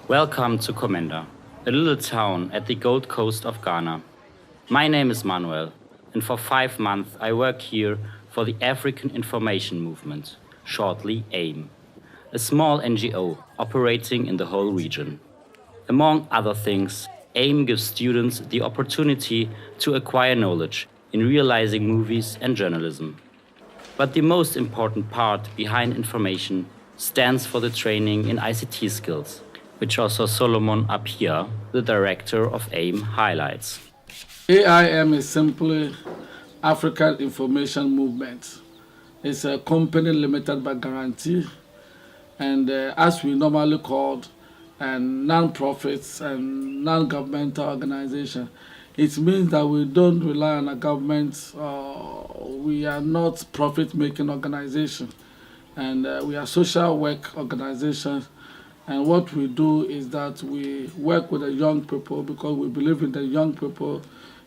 Welcome to Komenda, a little town at the Gold Coast of Ghana. My name is Manuel, and for 5 months I work here for the African Information Movement, shortly AIM, a small NGO operating in the whole region. Among other things, AIM gives students the opportunity to acquire knowledge in realizing movies and journalism. But the most important part behind information stands for the training in ICT skills, which also Solomon Apia, the director of AIM, highlights. AIM is simply African Information Movement. It's a company limited by guarantee, and as we normally called, non-profits and non-governmental organization. It means that we don't rely on a government. We are not profit-making organization, and we are social work organizations. And what we do is that we work with the young people because we believe in the young people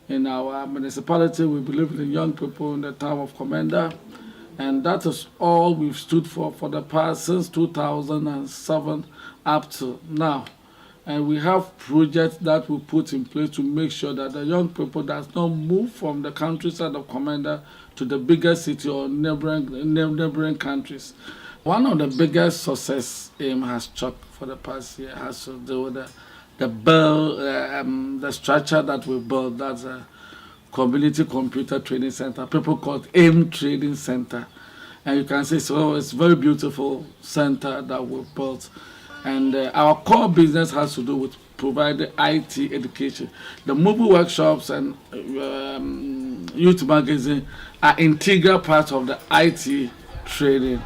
in our municipality. We believe in the young people in the town of Komenda, and that is all we've stood for the past since 2007 up to now. And we have projects that we put in place to make sure that the young people does not move from the countryside of Komenda to the bigger city or neighboring countries. One of the biggest success AIM has chalked for the past year has to do with the structure that we built. That's a community computer training center. People call it AIM Training Center. And you can see it's a very beautiful center that we built. And our core business has to do with providing IT education. The movie workshops and youth magazine are integral part of the IT training,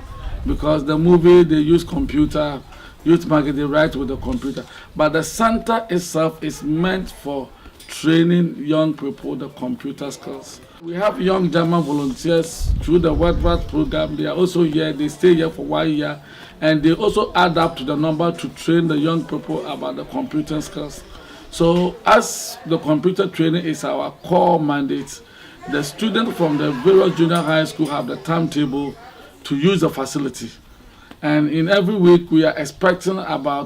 because the movie, they use computer, youth magazine write with the computer. But the center itself is meant for training young people the computer skills. We have young German volunteers through the WordPress program. They are also here. They stay here for 1 year, and they also add up to the number to train the young people about the computer skills. So as the computer training is our core mandate, the students from the various junior high school have the timetable to use the facility. And in every week we are expecting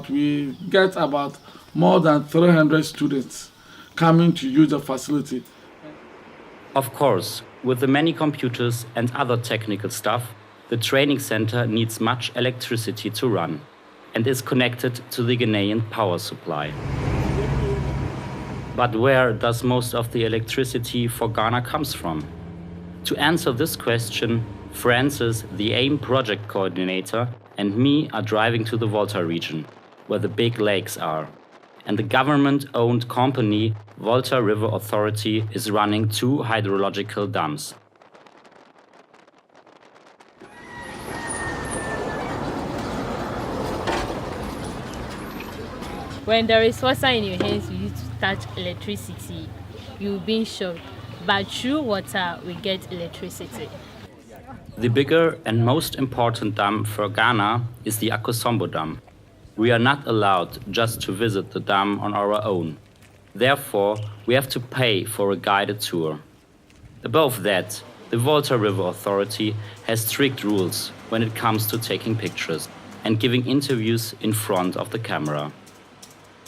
we get about more than 300 students coming to use the facility. Of course, with the many computers and other technical stuff, the training center needs much electricity to run and is connected to the Ghanaian power supply. But where does most of the electricity for Ghana comes from? To answer this question, Francis, the AIM project coordinator, and me are driving to the Volta region, where the big lakes are. And the government-owned company, Volta River Authority, is running 2 hydrological dams. When there is water in your hands, you need to touch electricity. You'll be shocked. But through water, we get electricity. The bigger and most important dam for Ghana is the Akosombo Dam. We are not allowed just to visit the dam on our own. Therefore, we have to pay for a guided tour. Above that, the Volta River Authority has strict rules when it comes to taking pictures and giving interviews in front of the camera.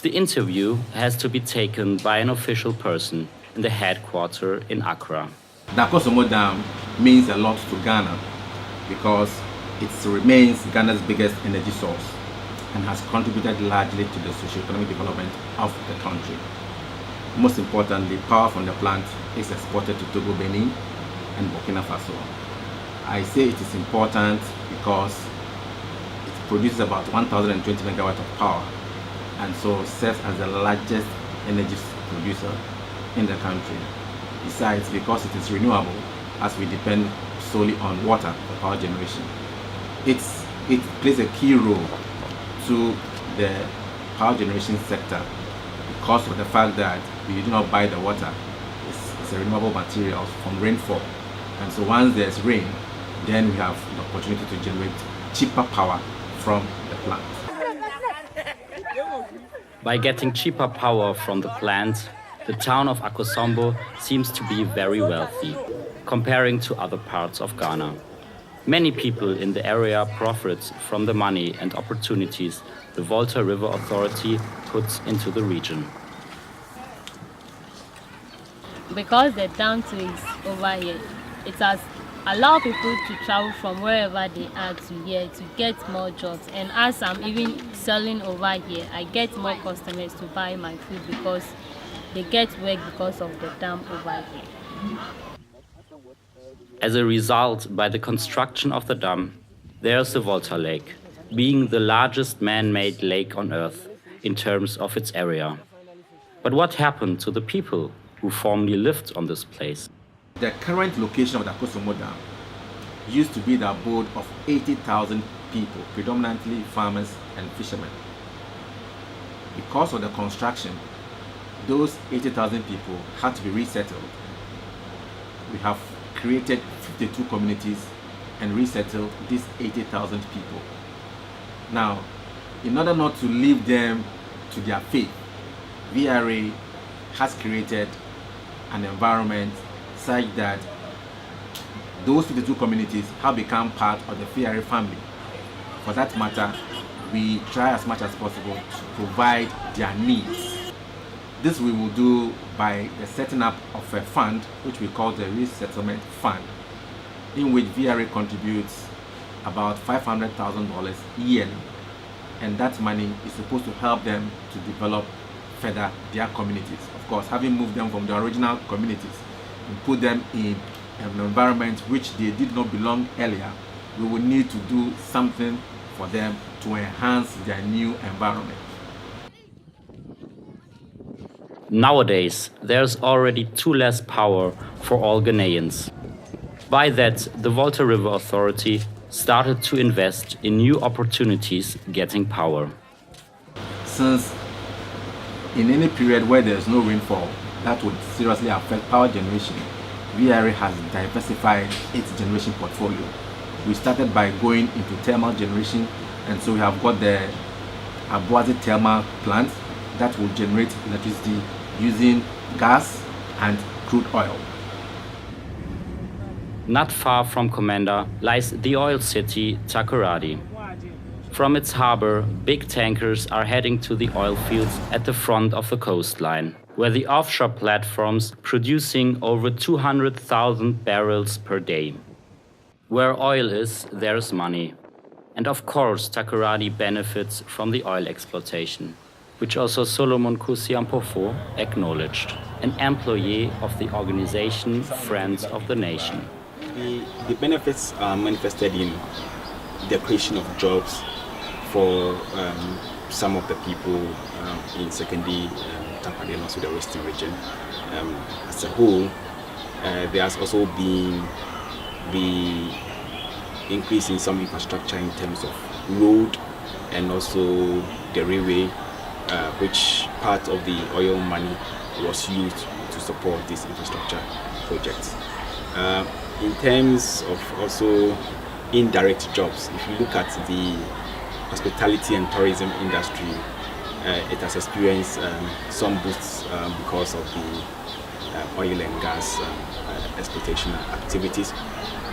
The interview has to be taken by an official person in the headquarters in Accra. The Akosombo Dam means a lot to Ghana because it remains Ghana's biggest energy source and has contributed largely to the socio-economic development of the country. Most importantly, power from the plant is exported to Togo, Benin, and Burkina Faso. I say it is important because it produces about 1,020 megawatts of power, and so serves as the largest energy producer in the country. Besides, because it is renewable, as we depend solely on water for power generation, it plays a key role to the power generation sector because of the fact that we do not buy the water. It's a renewable material from rainfall, and so once there's rain, then we have the opportunity to generate cheaper power from the plant. By getting cheaper power from the plant, the town of Akosombo seems to be very wealthy, comparing to other parts of Ghana. Many people in the area profit from the money and opportunities the Volta River Authority puts into the region. Because the dam too is over here, it has allowed people to travel from wherever they are to here to get more jobs. And as I'm even selling over here, I get more customers to buy my food because they get work because of the dam over here. As a result, by the construction of the dam, there's the Volta Lake, being the largest man-made lake on Earth in terms of its area. But what happened to the people who formerly lived on this place? The current location of the Kosomo Dam used to be the abode of 80,000 people, predominantly farmers and fishermen. Because of the construction, those 80,000 people had to be resettled. We have created 52 communities and resettled these 80,000 people. Now, in order not to leave them to their fate, VRA has created an environment such that those 52 communities have become part of the VRA family. For that matter, we try as much as possible to provide their needs. This we will do by the setting up of a fund which we call the Resettlement Fund, in which VRA contributes about $500,000 yearly, and that money is supposed to help them to develop further their communities. Of course, having moved them from the original communities and put them in an environment which they did not belong earlier, we will need to do something for them to enhance their new environment. Nowadays, there's already too less power for all Ghanaians. By that, the Volta River Authority started to invest in new opportunities getting power. Since in any period where there's no rainfall, that would seriously affect power generation, VRA has diversified its generation portfolio. We started by going into thermal generation, and so we have got the Abuazi thermal plant that will generate electricity using gas and crude oil. Not far from Komenda lies the oil city Takoradi. From its harbor, big tankers are heading to the oil fields at the front of the coastline, where the offshore platforms producing over 200,000 barrels per day. Where oil is, there's money. And of course, Takoradi benefits from the oil exploitation, which also Solomon Kusiampofo acknowledged, an employee of the organization Friends of the Nation. The benefits are manifested in the creation of jobs for some of the people in Sekondi, Takoradi, and also the Western region. As a whole, there has also been the increase in some infrastructure in terms of road and also the railway, which part of the oil money was used to support these infrastructure projects. In terms of also indirect jobs, if you look at the hospitality and tourism industry, it has experienced some boosts because of the oil and gas exploitation activities,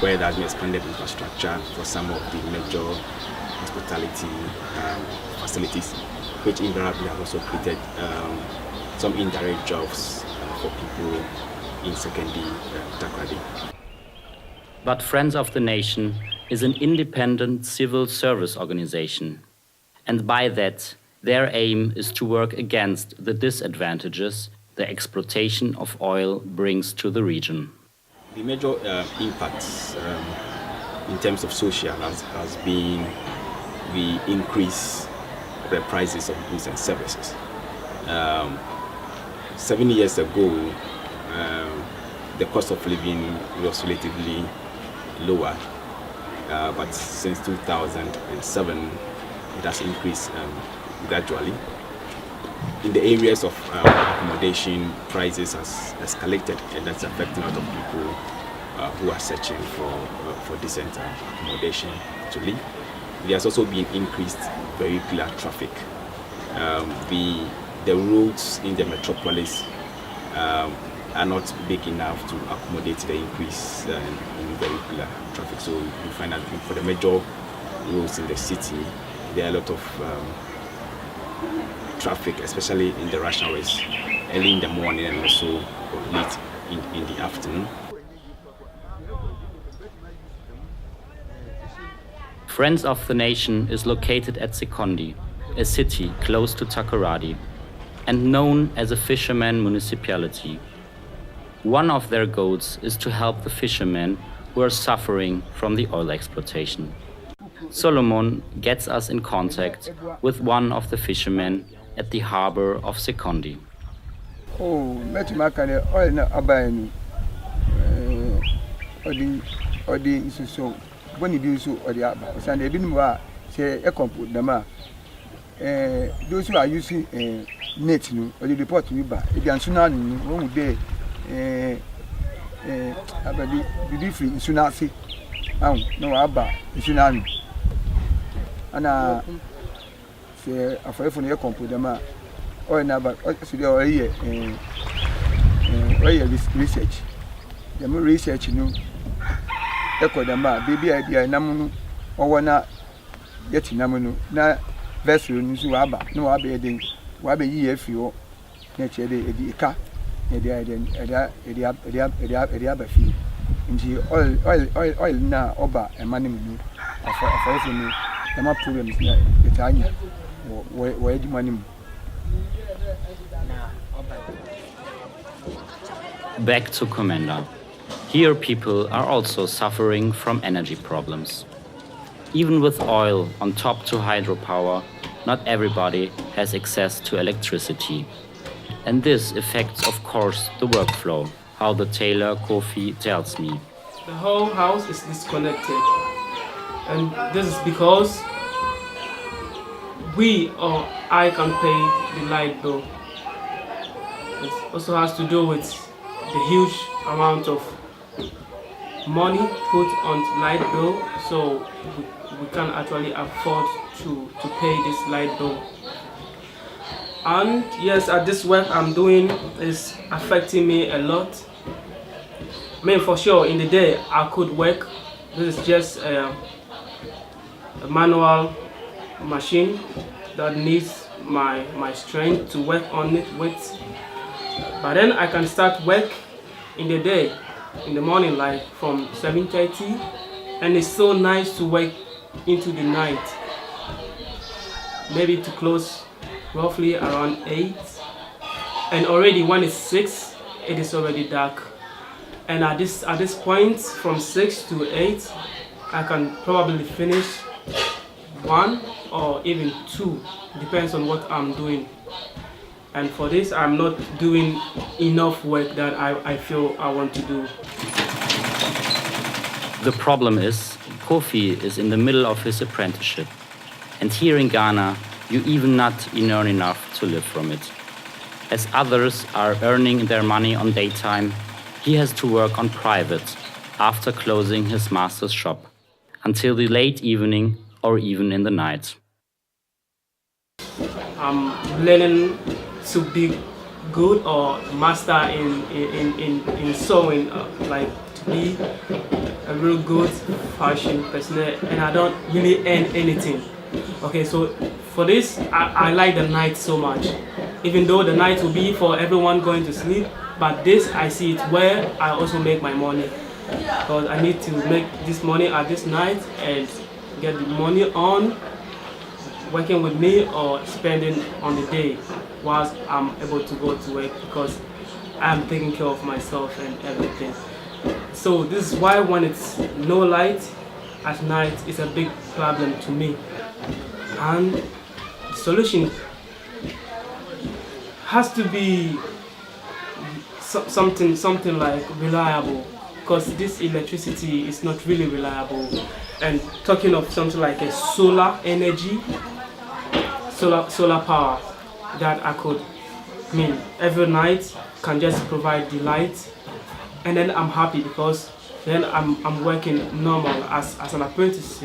where there has been expanded infrastructure for some of the major hospitality facilities, which invariably has also created some indirect jobs for people in Sekondi, Takoradi. But Friends of the Nation is an independent civil service organization. And by that, their aim is to work against the disadvantages the exploitation of oil brings to the region. The major impacts in terms of social has been the increase of the prices of goods and services. 7 years ago, the cost of living was relatively lower, but since 2007, it has increased gradually. In the areas of accommodation, prices has escalated, and that's affecting a lot of people who are searching for decent accommodation to live. There has also been increased vehicular traffic. The roads in the metropolis are not big enough to accommodate the increase in vehicular traffic. So you find that for the major roads in the city, there are a lot of traffic, especially in the rush hours, early in the morning and also late in the afternoon. Friends of the Nation is located at Sekondi, a city close to Takoradi, and known as a fisherman municipality. One of their goals is to help the fishermen who are suffering from the oil exploitation. Solomon gets us in contact with one of the fishermen at the harbor of Sekondi. Oh, Metumakane, oil na abayani. Odi so when you do so or the aba. So they didn't wa say a compute dama. Those who are using net no or the report we ba. If you are sooner one day abadi be free sooner see. No aba sooner. Ana say after for the compute dama. Oil na ba so the oil research. The more research no ekodama baby idea namu owo na yeti namu no na vessel ni so aba na wa be den wa be yi afi ho na che de edi ka edi aba fi nji oil na oba emane mu afọ ni na ma problems na etanya wo edi mane mu. Back to Komenda. Here people are also suffering from energy problems. Even with oil on top to hydropower, not everybody has access to electricity. And this affects, of course, the workflow, how the tailor Kofi tells me. The whole house is disconnected. And this is because we or I can pay the light bill. It also has to do with the huge amount of money put on light bill, so we can actually afford to pay this light bill. And yes, at this work I'm doing is affecting me a lot. I mean, for sure, in the day I could work. This is just a manual machine that needs my strength to work on it with. But then I can start work in the day, in the morning, like from 7:30, and it's so nice to work into the night. Maybe to close roughly around 8, and already when it's 6, it is already dark. And at this point, from 6 to 8, I can probably finish 1 or even 2, depends on what I'm doing. And for this, I'm not doing enough work that I feel I want to do. The problem is, Kofi is in the middle of his apprenticeship. And here in Ghana, you even not earn enough to live from it. As others are earning their money on daytime, he has to work on private after closing his master's shop until the late evening or even in the night. I'm learning to be good or master in sewing, like to be a real good fashion person, and I don't really earn anything. Okay, so for this, I like the night so much, even though the night will be for everyone going to sleep, but this I see it where I also make my money, because I need to make this money at this night and get the money on working with me or spending on the day whilst I'm able to go to work, because I'm taking care of myself and everything. So this is why when it's no light at night, it's a big problem to me. And the solution has to be something like reliable, because this electricity is not really reliable. And talking of something like a solar energy, solar power that I could, every night can just provide the light, and then I'm happy, because then I'm working normal as an apprentice,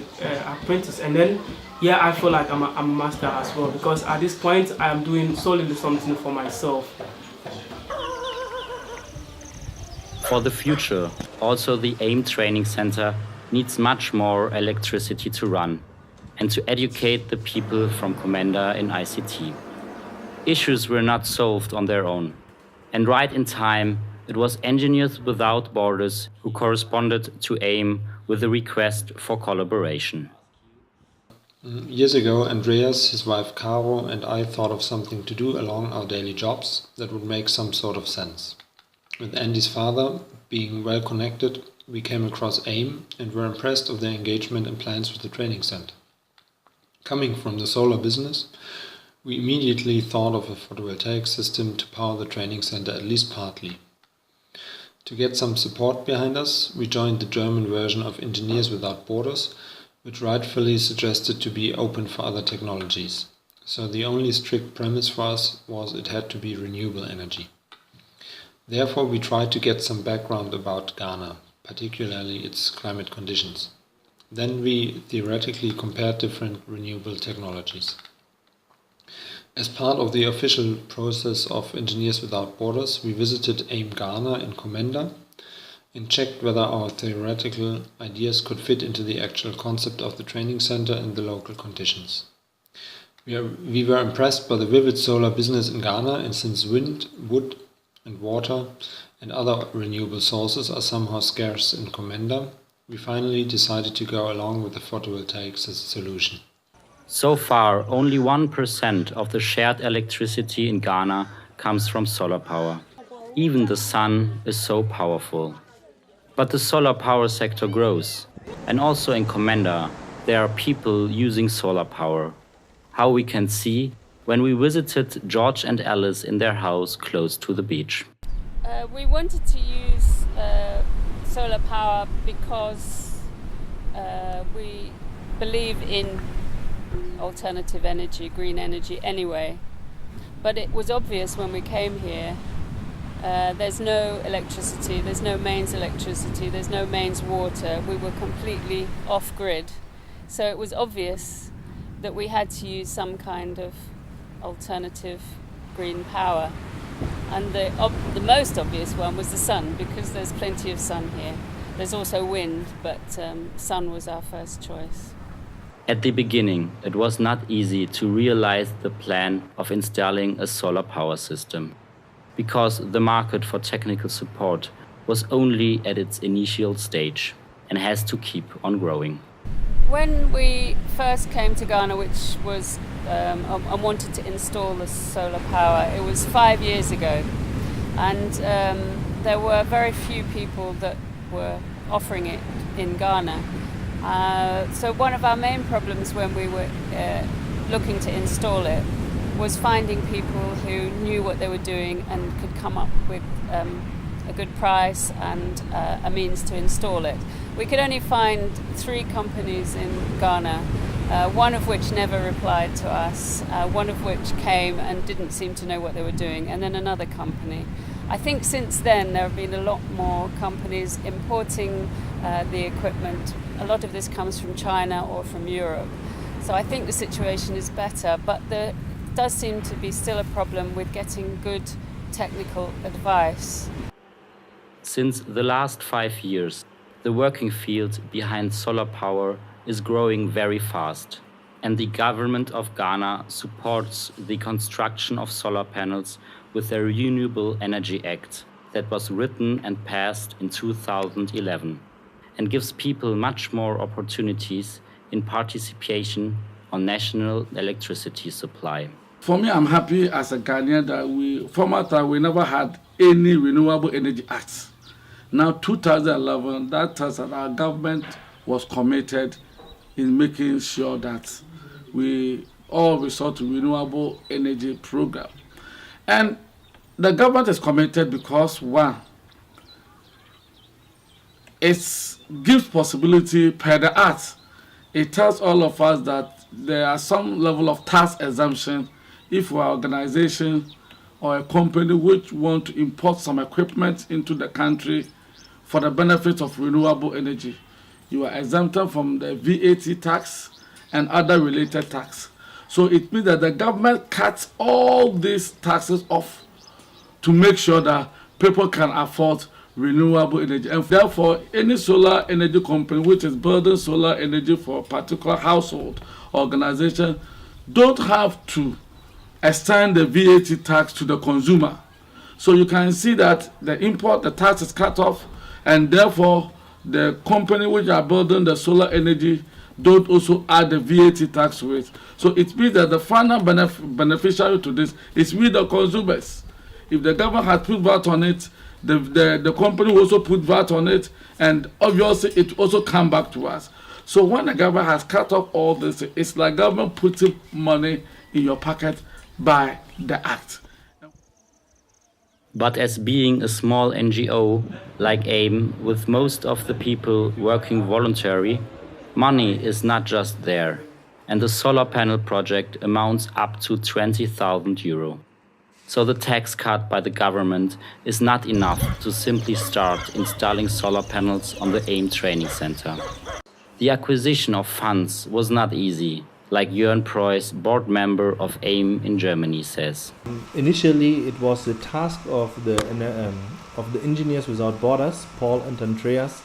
and then I feel like I'm a master as well, because at this point I am doing solely something for myself. For the future, also the AIM training center needs much more electricity to run and to educate the people from Komenda in ICT. Issues were not solved on their own. And right in time, it was Engineers Without Borders who corresponded to AIM with a request for collaboration. Years ago, Andreas, his wife Caro, and I thought of something to do along our daily jobs that would make some sort of sense. With Andy's father being well connected, we came across AIM and were impressed of their engagement and plans with the training center. Coming from the solar business, we immediately thought of a photovoltaic system to power the training center at least partly. To get some support behind us, we joined the German version of Engineers Without Borders, which rightfully suggested to be open for other technologies. So the only strict premise for us was it had to be renewable energy. Therefore, we tried to get some background about Ghana, particularly its climate conditions. Then we theoretically compared different renewable technologies. As part of the official process of Engineers Without Borders, we visited AIM Ghana in Komenda and checked whether our theoretical ideas could fit into the actual concept of the training center and the local conditions. We were impressed by the vivid solar business in Ghana, and since wind, wood and water and other renewable sources are somehow scarce in Komenda, we finally decided to go along with the photovoltaic solution. So far, only 1% of the shared electricity in Ghana comes from solar power. Even the sun is so powerful. But the solar power sector grows. And also in Komenda, there are people using solar power. How we can see when we visited George and Alice in their house close to the beach. We wanted to use solar power because we believe in alternative energy, green energy anyway. But it was obvious when we came here, there's no electricity, there's no mains electricity, there's no mains water. We were completely off-grid. So it was obvious that we had to use some kind of alternative green power. And the most obvious one was the sun, because there's plenty of sun here. There's also wind, but sun was our first choice. At the beginning, it was not easy to realize the plan of installing a solar power system, because the market for technical support was only at its initial stage and has to keep on growing. When we first came to Ghana, which was and wanted to install the solar power, it was 5 years ago, and there were very few people that were offering it in Ghana. So one of our main problems when we were looking to install it was finding people who knew what they were doing and could come up with a good price and a means to install it. We could only find 3 companies in Ghana, one of which never replied to us, one of which came and didn't seem to know what they were doing, and then another company. I think since then there have been a lot more companies importing the equipment. A lot of this comes from China or from Europe. So I think the situation is better, but there does seem to be still a problem with getting good technical advice. Since the last 5 years, the working field behind solar power is growing very fast, and the government of Ghana supports the construction of solar panels with their Renewable Energy Act that was written and passed in 2011 and gives people much more opportunities in participation on national electricity supply. For me, I'm happy as a Ghanaian that we never had any renewable energy acts. Now, 2011, that tells that our government was committed in making sure that we all resort to renewable energy program. And the government is committed because, one, it gives possibility per the act. It tells all of us that there are some level of tax exemption if we're an organization or a company which want to import some equipment into the country for the benefit of renewable energy. You are exempted from the VAT tax and other related tax. So it means that the government cuts all these taxes off to make sure that people can afford renewable energy. And therefore, any solar energy company which is building solar energy for a particular household organization don't have to extend the VAT tax to the consumer. So you can see that the tax is cut off, and therefore the company which are building the solar energy don't also add the VAT tax to it. So it means that the final beneficiary to this is we the consumers. If the government has put VAT on it, the company will also put VAT on it, and obviously it also come back to us. So when the government has cut off all this, it's like government putting money in your pocket by the act. But as being a small NGO like AIM, with most of the people working voluntary, money is not just there, and the solar panel project amounts up to 20,000 euro. So the tax cut by the government is not enough to simply start installing solar panels on the AIM training center. The acquisition of funds was not easy, like Jörn Preuss, board member of AIM in Germany, says. Initially, it was the task of the Engineers Without Borders, Paul and Andreas,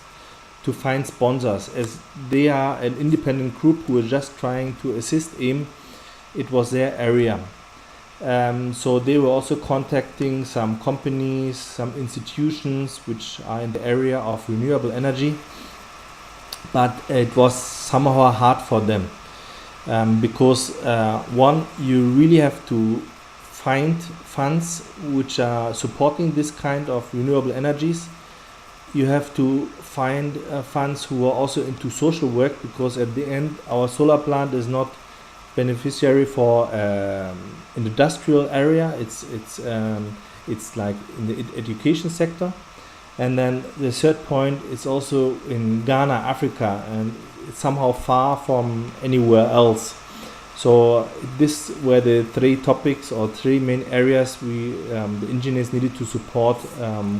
to find sponsors, as they are an independent group who are just trying to assist AIM. It was their area. So they were also contacting some companies, some institutions which are in the area of renewable energy, but it was somehow hard for them. Because one, you really have to find funds which are supporting this kind of renewable energies. You have to find funds who are also into social work, because at the end our solar plant is not beneficiary for an industrial area. It's like in the education sector. And then the third point is also in Ghana, Africa, and it's somehow far from anywhere else. So this were the three topics or three main areas the engineers needed to support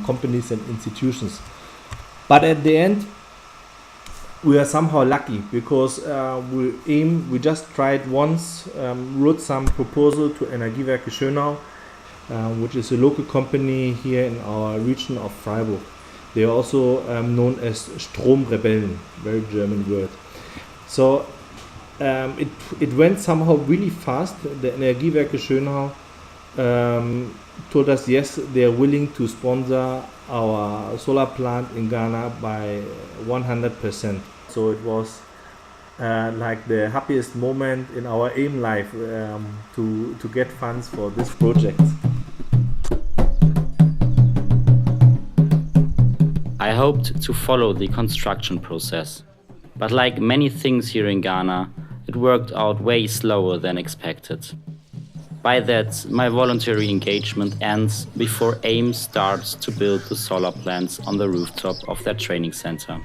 companies and institutions. But at the end, we are somehow lucky, because we just tried once, wrote some proposal to Energiewerke Schönau, which is a local company here in our region of Freiburg. They are also known as Stromrebellen, very German word. So it went somehow really fast. The Energiewerke Schönau told us yes, they are willing to sponsor our solar plant in Ghana by 100%. So it was like the happiest moment in our AIM life to get funds for this project. I hoped to follow the construction process, but like many things here in Ghana, it worked out way slower than expected. By that, my voluntary engagement ends before AIM starts to build the solar plants on the rooftop of their training center.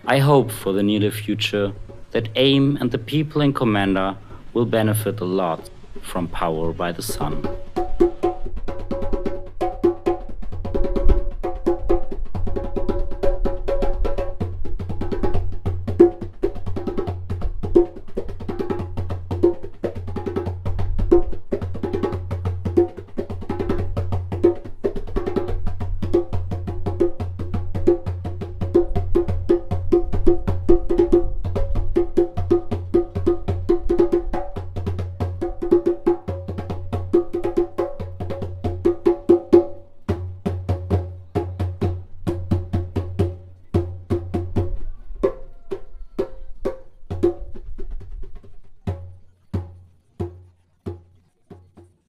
I hope for the near future that AIM and the people in Komenda will benefit a lot from power by the sun.